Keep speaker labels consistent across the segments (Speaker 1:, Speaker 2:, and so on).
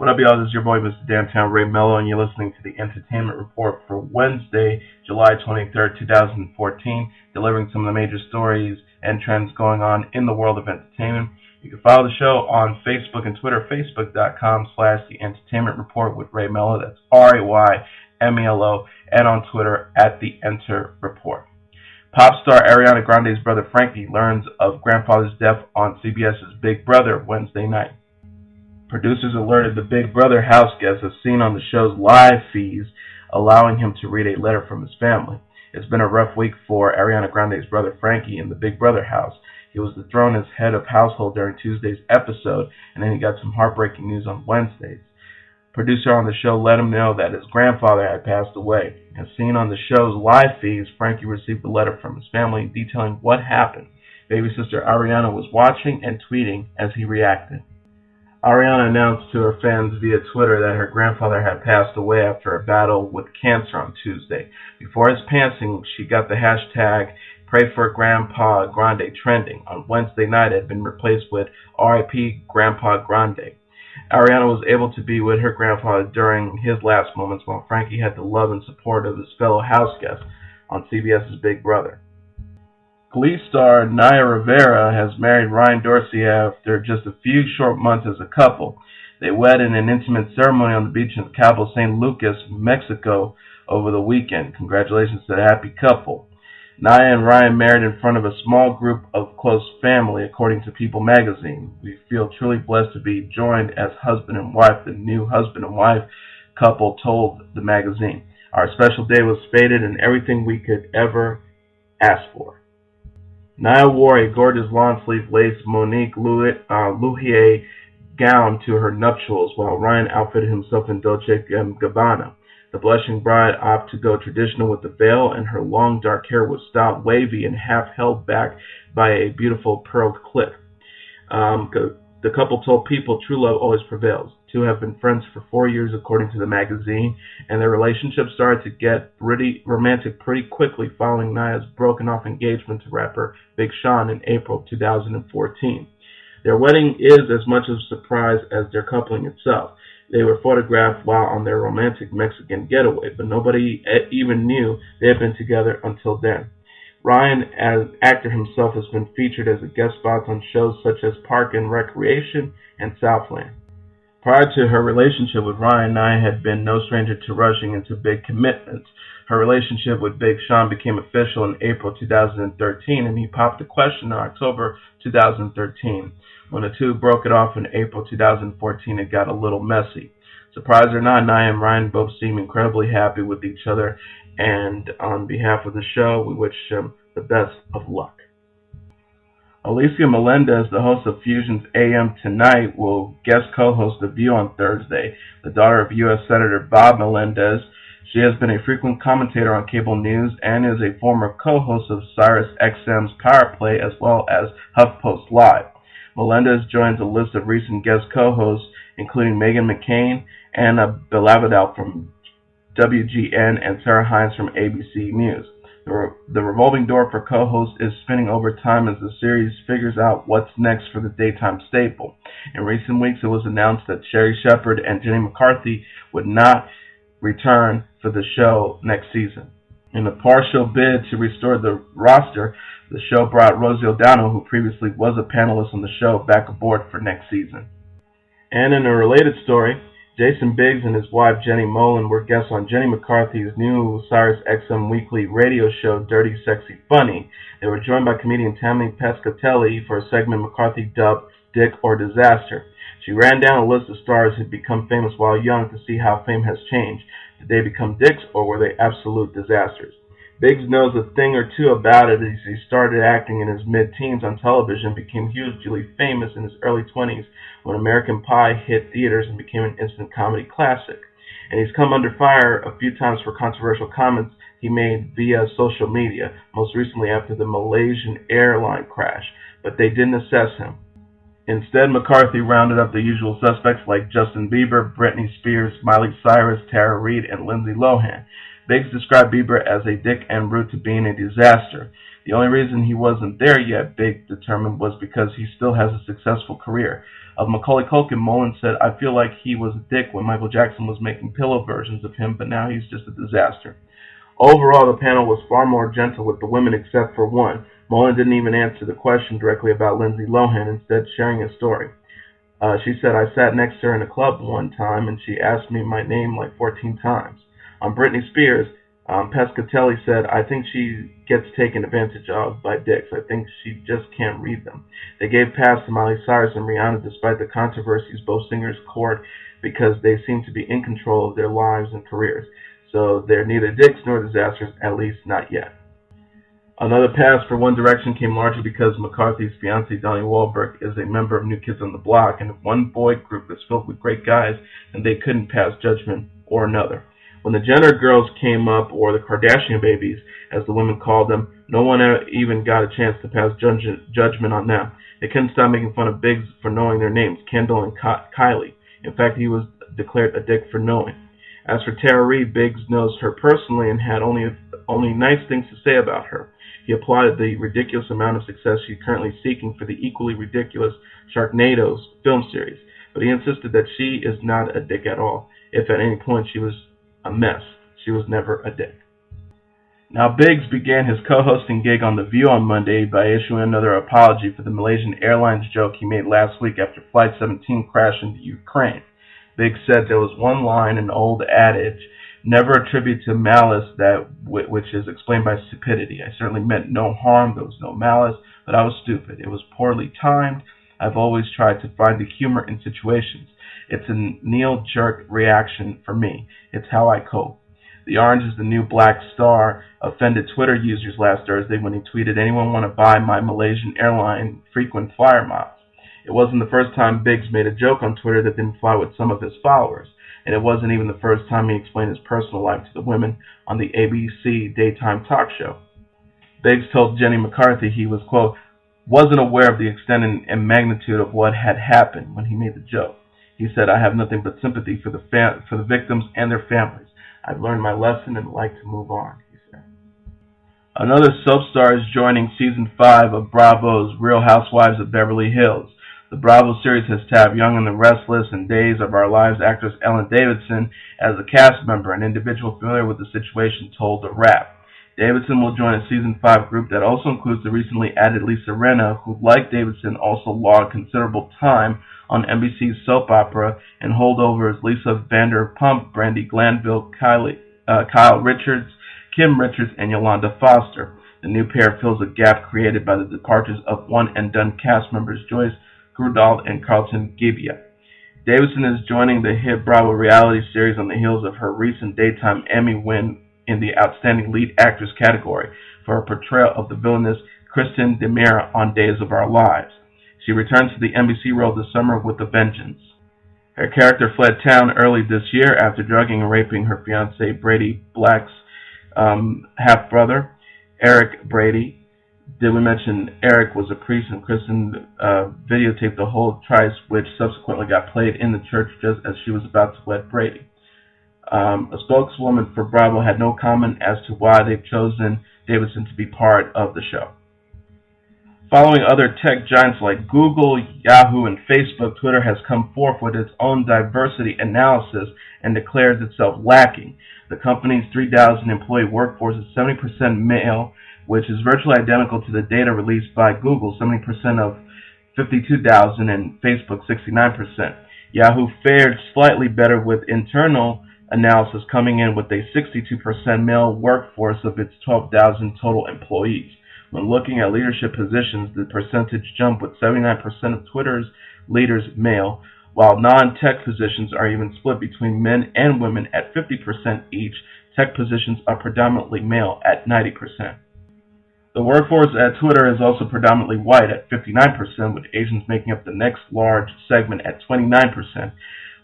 Speaker 1: What up, y'all? This is your boy, Mr. Downtown Ray Mello, and you're listening to the Entertainment Report for Wednesday, July 23rd, 2014, delivering some of the major stories and trends going on in the world of entertainment. You can follow the show on Facebook and Twitter, facebook.com/The Entertainment Report with Ray Mello, that's RAYMELO, and on Twitter @The Enter Report. Pop star Ariana Grande's brother Frankie learns of grandfather's death on CBS's Big Brother Wednesday night. Producers alerted the Big Brother house guest as seen on the show's live feeds, allowing him to read a letter from his family. It's been a rough week for Ariana Grande's brother Frankie in the Big Brother house. He was dethroned as head of household during Tuesday's episode, and then he got some heartbreaking news on Wednesdays. Producer on the show let him know that his grandfather had passed away. As seen on the show's live feeds, Frankie received a letter from his family detailing what happened. Baby sister Ariana was watching and tweeting as he reacted. Ariana announced to her fans via Twitter that her grandfather had passed away after a battle with cancer on Tuesday. Before his passing, she got the hashtag Pray for Grandpa Grande trending. On Wednesday night, it had been replaced with RIP Grandpa Grande. Ariana was able to be with her grandfather during his last moments, while Frankie had the love and support of his fellow house guests on CBS's Big Brother. Glee star Naya Rivera has married Ryan Dorsey after just a few short months as a couple. They wed in an intimate ceremony on the beach in the capital of St. Lucas, Mexico, over the weekend. Congratulations to the happy couple. Naya and Ryan married in front of a small group of close family, according to People magazine. We feel truly blessed to be joined as husband and wife, the new husband and wife couple told the magazine. Our special day was fated and everything we could ever ask for. Naya wore a gorgeous long-sleeve lace Monique Louhier gown to her nuptials, while Ryan outfitted himself in Dolce & Gabbana. The blushing bride opted to go traditional with the veil, and her long dark hair was styled wavy and half held back by a beautiful pearl clip. The couple told People true love always prevails. Two have been friends for 4 years, according to the magazine, and their relationship started to get pretty romantic pretty quickly following Naya's broken-off engagement to rapper Big Sean in April 2014. Their wedding is as much of a surprise as their coupling itself. They were photographed while on their romantic Mexican getaway, but nobody even knew they had been together until then. Ryan, as actor himself, has been featured as a guest spot on shows such as Park and Recreation and Southland. Prior to her relationship with Ryan, Naya had been no stranger to rushing into big commitments. Her relationship with Big Sean became official in April 2013, and he popped the question in October 2013. When the two broke it off in April 2014, it got a little messy. Surprise or not, Naya and Ryan both seem incredibly happy with each other, and on behalf of the show, we wish them the best of luck. Olivia Melendez, the host of Fusion's AM Tonight, will guest co-host The View on Thursday. The daughter of U.S. Senator Bob Melendez, she has been a frequent commentator on cable news and is a former co-host of Sirius XM's Power Play as well as HuffPost Live. Melendez joins a list of recent guest co-hosts, including Meghan McCain, Anna Belavadal from WGN, and Sarah Hines from ABC News. The revolving door for co-hosts is spinning over time as the series figures out what's next for the daytime staple. In recent weeks, it was announced that Sherry Shepherd and Jenny McCarthy would not return for the show next season. In a partial bid to restore the roster, the show brought Rosie O'Donnell, who previously was a panelist on the show, back aboard for next season. And in a related story, Jason Biggs and his wife Jenny Mollen were guests on Jenny McCarthy's new Sirius XM weekly radio show, Dirty Sexy Funny. They were joined by comedian Tammy Pescatelli for a segment McCarthy dubbed Dick or Disaster. She ran down a list of stars who had become famous while young to see how fame has changed. Did they become dicks or were they absolute disasters? Biggs knows a thing or two about it as he started acting in his mid-teens on television and became hugely famous in his early 20s when American Pie hit theaters and became an instant comedy classic. And he's come under fire a few times for controversial comments he made via social media, most recently after the Malaysian airline crash, but they didn't assess him. Instead, McCarthy rounded up the usual suspects like Justin Bieber, Britney Spears, Miley Cyrus, Tara Reid, and Lindsay Lohan. Biggs described Bieber as a dick en route to being a disaster. The only reason he wasn't there yet, Biggs determined, was because he still has a successful career. Of Macaulay Culkin, Mullen said, "I feel like he was a dick when Michael Jackson was making pillow versions of him, but now he's just a disaster." Overall, the panel was far more gentle with the women except for one. Mullen didn't even answer the question directly about Lindsay Lohan, instead sharing his story. She said, "I sat next to her in a club one time, and she asked me my name like 14 times. On Britney Spears, Pescatelli said, "I think she gets taken advantage of by dicks. I think she just can't read them." They gave pass to Miley Cyrus and Rihanna despite the controversies both singers court because they seem to be in control of their lives and careers. So they're neither dicks nor disasters, at least not yet. Another pass for One Direction came largely because McCarthy's fiancée Donnie Wahlberg is a member of New Kids on the Block, and one boy group is filled with great guys, and they couldn't pass judgment or another. When the Jenner girls came up, or the Kardashian babies, as the women called them, no one even got a chance to pass judgment on them. They couldn't stop making fun of Biggs for knowing their names, Kendall and Kylie. In fact, he was declared a dick for knowing. As for Tara Reid, Biggs knows her personally and had only nice things to say about her. He applauded the ridiculous amount of success she's currently seeking for the equally ridiculous Sharknadoes film series, but he insisted that she is not a dick at all. If at any point she was a mess, she was never a dick. Now, Biggs began his co-hosting gig on The View on Monday by issuing another apology for the Malaysian Airlines joke he made last week after Flight 17 crashed into Ukraine. Biggs said there was one line in an old adage, "Never attribute to malice that which is explained by stupidity. I certainly meant no harm, there was no malice, but I was stupid. It was poorly timed. I've always tried to find the humor in situations. It's a knee-jerk reaction for me. It's how I cope." The orange is the new black star offended Twitter users last Thursday when he tweeted, "Anyone want to buy my Malaysian airline frequent flyer miles?" It wasn't the first time Biggs made a joke on Twitter that didn't fly with some of his followers, and it wasn't even the first time he explained his personal life to the women on the ABC daytime talk show. Biggs told Jenny McCarthy he was, quote, "wasn't aware of the extent and magnitude of what had happened when he made the joke. He said, I have nothing but sympathy for the victims and their families. I've learned my lesson and like to move on," he said. Another soap star is joining Season 5 of Bravo's Real Housewives of Beverly Hills. The Bravo series has tapped Young and the Restless and Days of Our Lives actress Ellen Davidson as a cast member. An individual familiar with the situation told The Wrap. Davidson will join a Season 5 group that also includes the recently added Lisa Rinna, who, like Davidson, also logged considerable time on NBC's soap opera and holdovers Lisa Vanderpump, Brandi Glanville, Kyle Richards, Kim Richards, and Yolanda Foster. The new pair fills a gap created by the departures of one-and-done cast members Joyce Grudald and Carlton Gebbia. Davidson is joining the hit Bravo reality series on the heels of her recent daytime Emmy win in the Outstanding Lead Actress category for her portrayal of the villainous Kristen DeMera on Days of Our Lives. She returns to the NBC role this summer with a vengeance. Her character fled town early this year after drugging and raping her fiancé Brady Black's half-brother, Eric Brady. Did we mention Eric was a priest and Kristen videotaped the whole trice, which subsequently got played in the church just as she was about to wed Brady. A spokeswoman for Bravo had no comment as to why they've chosen Davidson to be part of the show. Following other tech giants like Google, Yahoo, and Facebook, Twitter has come forth with its own diversity analysis and declares itself lacking. The company's 3,000-employee workforce is 70% male, which is virtually identical to the data released by Google, 70% of 52,000, and Facebook, 69%. Yahoo fared slightly better with internal analysis, coming in with a 62% male workforce of its 12,000 total employees. When looking at leadership positions, the percentage jumped with 79% of Twitter's leaders male, while non-tech positions are even split between men and women at 50% each. Tech positions are predominantly male at 90%. The workforce at Twitter is also predominantly white at 59%, with Asians making up the next large segment at 29%.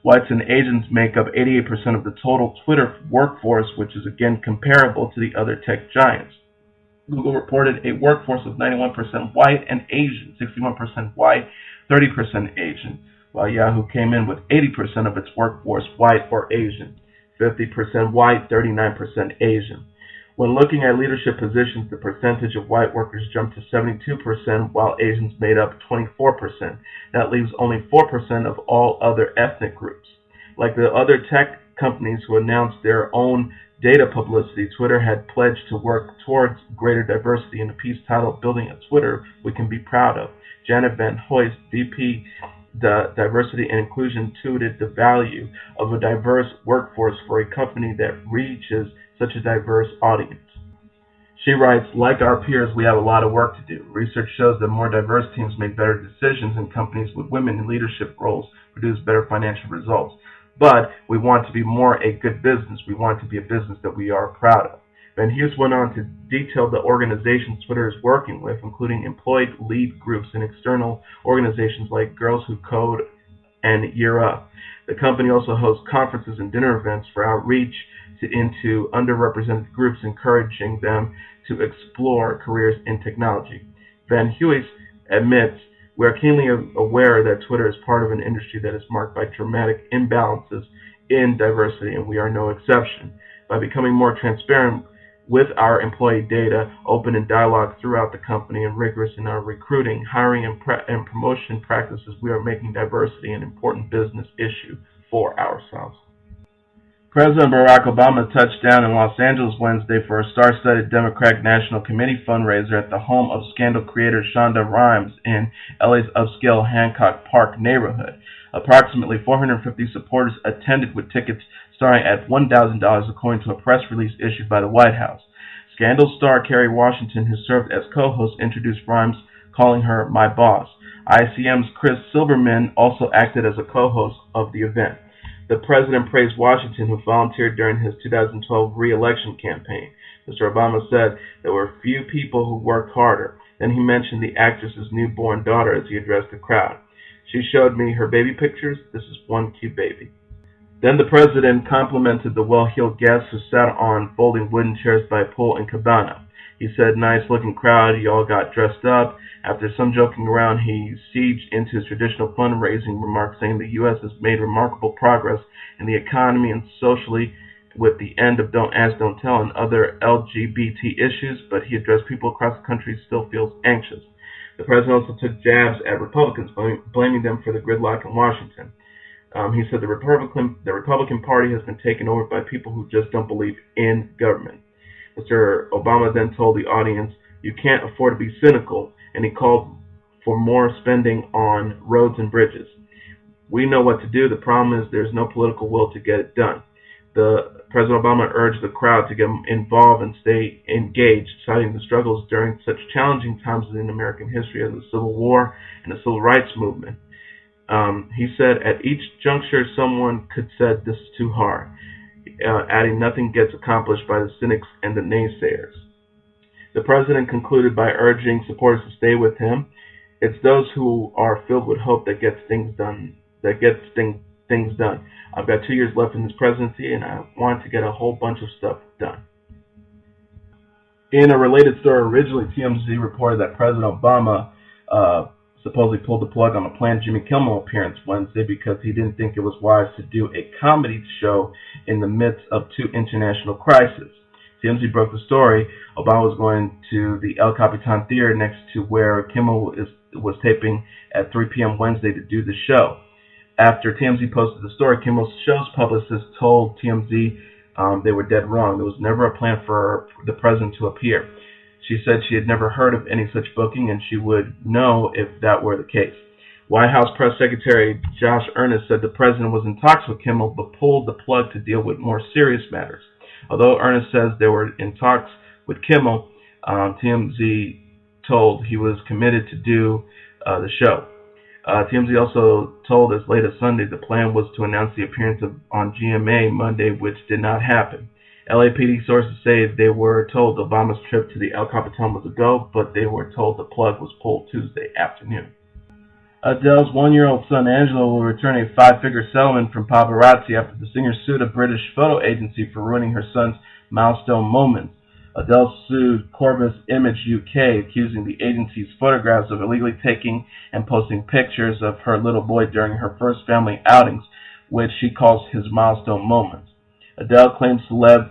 Speaker 1: Whites and Asians make up 88% of the total Twitter workforce, which is again comparable to the other tech giants. Google reported a workforce of 91% white and Asian, 61% white, 30% Asian, while Yahoo came in with 80% of its workforce white or Asian, 50% white, 39% Asian. When looking at leadership positions, the percentage of white workers jumped to 72%, while Asians made up 24%. That leaves only 4% of all other ethnic groups. Like the other tech companies who announced their own data publicity, Twitter had pledged to work towards greater diversity in a piece titled "Building a Twitter We Can Be Proud of." Janet Van Hoyst, VP Diversity and Inclusion, touted the value of a diverse workforce for a company that reaches such a diverse audience. She writes, "Like our peers, we have a lot of work to do. Research shows that more diverse teams make better decisions, and companies with women in leadership roles produce better financial results. But we want to be more a good business. We want to be a business that we are proud of." Van Hughes went on to detail the organizations Twitter is working with, including employee lead groups and external organizations like Girls Who Code and Year Up. The company also hosts conferences and dinner events for outreach into underrepresented groups, encouraging them to explore careers in technology. Van Hughes admits, "We are keenly aware that Twitter is part of an industry that is marked by dramatic imbalances in diversity, and we are no exception. By becoming more transparent with our employee data, open in dialogue throughout the company, and rigorous in our recruiting, hiring, and promotion practices, we are making diversity an important business issue for ourselves." President Barack Obama touched down in Los Angeles Wednesday for a star-studded Democratic National Committee fundraiser at the home of Scandal creator Shonda Rhimes in LA's upscale Hancock Park neighborhood. Approximately 450 supporters attended, with tickets starting at $1,000, according to a press release issued by the White House. Scandal star Kerry Washington, who served as co-host, introduced Rhimes, calling her "my boss." ICM's Chris Silberman also acted as a co-host of the event. The president praised Washington, who volunteered during his 2012 re-election campaign. Mr. Obama said there were few people who worked harder. Then he mentioned the actress's newborn daughter as he addressed the crowd. "She showed me her baby pictures. This is one cute baby." Then the president complimented the well-heeled guests who sat on folding wooden chairs by a pool in Cabana. He said, "Nice-looking crowd. You all got dressed up." After some joking around, he sieged into his traditional fundraising remarks, saying the U.S. has made remarkable progress in the economy and socially with the end of Don't Ask, Don't Tell and other LGBT issues, but he addressed people across the country who still feels anxious. The president also took jabs at Republicans, blaming them for the gridlock in Washington. He said the Republican Party has been taken over by people who just don't believe in government. Mr. Obama then told the audience, "You can't afford to be cynical," and he called for more spending on roads and bridges. "We know what to do. The problem is there's no political will to get it done." President Obama urged the crowd to get involved and stay engaged, citing the struggles during such challenging times in American history as the Civil War and the Civil Rights Movement. He said, "At each juncture, someone could said this is too hard," adding, "Nothing gets accomplished by the cynics and the naysayers." The president concluded by urging supporters to stay with him. "It's those who are filled with hope that gets things done. I've got 2 years left in this presidency, and I want to get a whole bunch of stuff done." In a related story, originally TMZ reported that President Obama supposedly pulled the plug on a planned Jimmy Kimmel appearance Wednesday because he didn't think it was wise to do a comedy show in the midst of two international crises. TMZ broke the story. Obama was going to the El Capitan Theater next to where Kimmel was taping at 3 p.m. Wednesday to do the show. After TMZ posted the story, Kimmel's show's publicist told TMZ they were dead wrong. There was never a plan for the president to appear. She said she had never heard of any such booking, and she would know if that were the case. White House Press Secretary Josh Earnest said the president was in talks with Kimmel, but pulled the plug to deal with more serious matters. Although Earnest says they were in talks with Kimmel, TMZ told he was committed to do the show. TMZ also told as late as Sunday the plan was to announce the appearance on GMA Monday, which did not happen. LAPD sources say they were told Obama's trip to the El Capitan was a go, but they were told the plug was pulled Tuesday afternoon. Adele's one-year-old son Angelo will return a five-figure settlement from paparazzi after the singer sued a British photo agency for ruining her son's milestone moments. Adele sued Corvus Image UK, accusing the agency's photographs of illegally taking and posting pictures of her little boy during her first family outings, which she calls his milestone moments. Adele claims celeb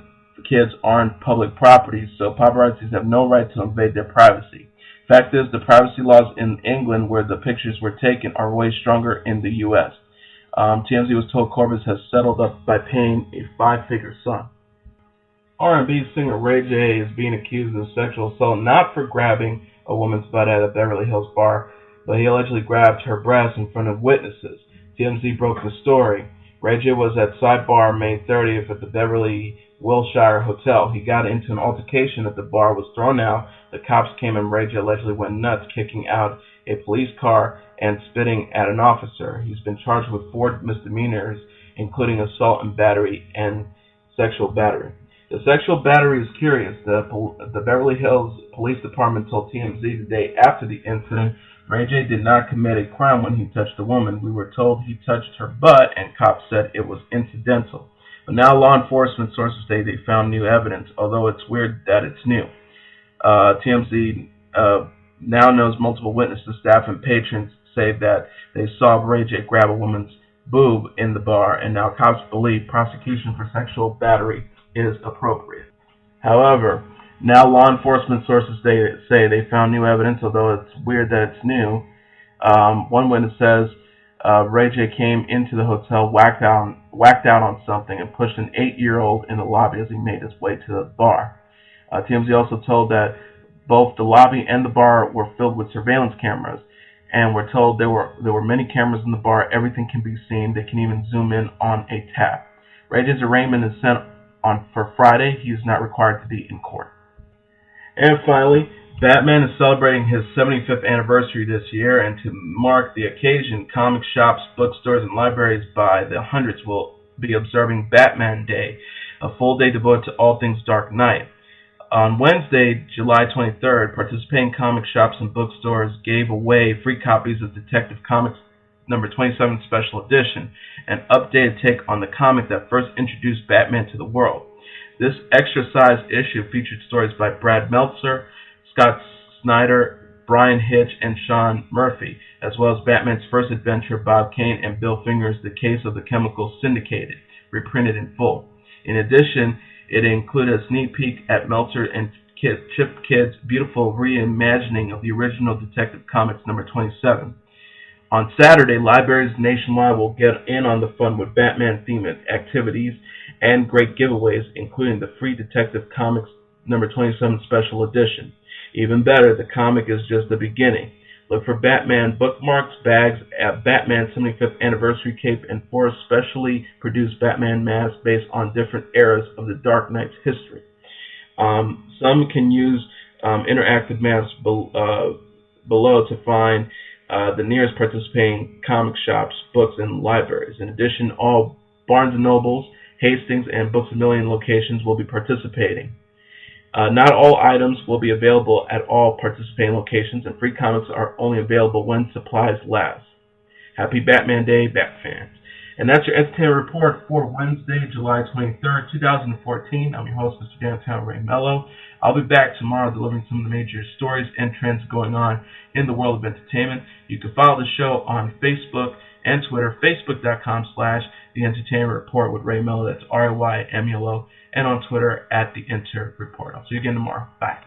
Speaker 1: kids aren't public property, so paparazzis have no right to invade their privacy. Fact is, the privacy laws in England, where the pictures were taken, are way stronger in the U.S. TMZ was told Corbis has settled up by paying a five-figure sum. R&B singer Ray J is being accused of sexual assault not for grabbing a woman's butt at a Beverly Hills bar, but he allegedly grabbed her breasts in front of witnesses. TMZ broke the story. Ray J was at Sidebar May 30th at the Beverly Wilshire Hotel. He got into an altercation at the bar, was thrown out. The cops came and Ray J allegedly went nuts, kicking out a police car and spitting at an officer. He's been charged with 4 misdemeanors, including assault and battery and sexual battery. The sexual battery is curious. The Beverly Hills Police Department told TMZ the day after the incident, Ray J did not commit a crime when he touched the woman. We were told he touched her butt, and cops said it was incidental. But now law enforcement sources say they found new evidence, although it's weird that it's new. TMZ now knows multiple witnesses, staff, and patrons say that they saw Ray J grab a woman's boob in the bar, and now cops believe prosecution for sexual battery is appropriate. However, now law enforcement sources say they found new evidence, although it's weird that it's new. One witness says Ray J came into the hotel, whacked out on something, and pushed an 8-year-old in the lobby as he made his way to the bar. TMZ also told that both the lobby and the bar were filled with surveillance cameras, and we're told there were many cameras in the bar. Everything can be seen. They can even zoom in on a tap. Ray J's arraignment is set for Friday. He is not required to be in court. And finally, Batman is celebrating his 75th anniversary this year, and to mark the occasion, comic shops, bookstores, and libraries by the hundreds will be observing Batman Day, a full day devoted to all things Dark Knight. On Wednesday, July 23rd, participating comic shops and bookstores gave away free copies of Detective Comics number 27 Special Edition, an updated take on the comic that first introduced Batman to the world. This extra-sized issue featured stories by Brad Meltzer, Scott Snyder, Brian Hitch, and Sean Murphy, as well as Batman's first adventure, Bob Kane and Bill Finger's The Case of the Chemicals Syndicated, reprinted in full. In addition, it included a sneak peek at Meltzer and Chip Kidd's beautiful reimagining of the original Detective Comics number 27. On Saturday, libraries nationwide will get in on the fun with Batman-themed activities and great giveaways, including the free Detective Comics number 27 Special Edition. Even better, the comic is just the beginning. Look for Batman bookmarks, bags, a Batman 75th anniversary cape, and 4 specially produced Batman masks based on different eras of the Dark Knight's history. Some can use interactive maps below to find the nearest participating comic shops, books, and libraries. In addition, all Barnes & Nobles, Hastings, and Books A Million locations will be participating. Not all items will be available at all participating locations, and free comics are only available when supplies last. Happy Batman Day, Bat fans. And that's your entertainment report for Wednesday, July 23rd, 2014. I'm your host, Mr. Downtown Ray Mello. I'll be back tomorrow delivering some of the major stories and trends going on in the world of entertainment. You can follow the show on Facebook and Twitter, facebook.com/The Entertainment Report with Ray Mello. That's RayMelo. And on Twitter @The Enter Report. I'll see you again tomorrow. Bye.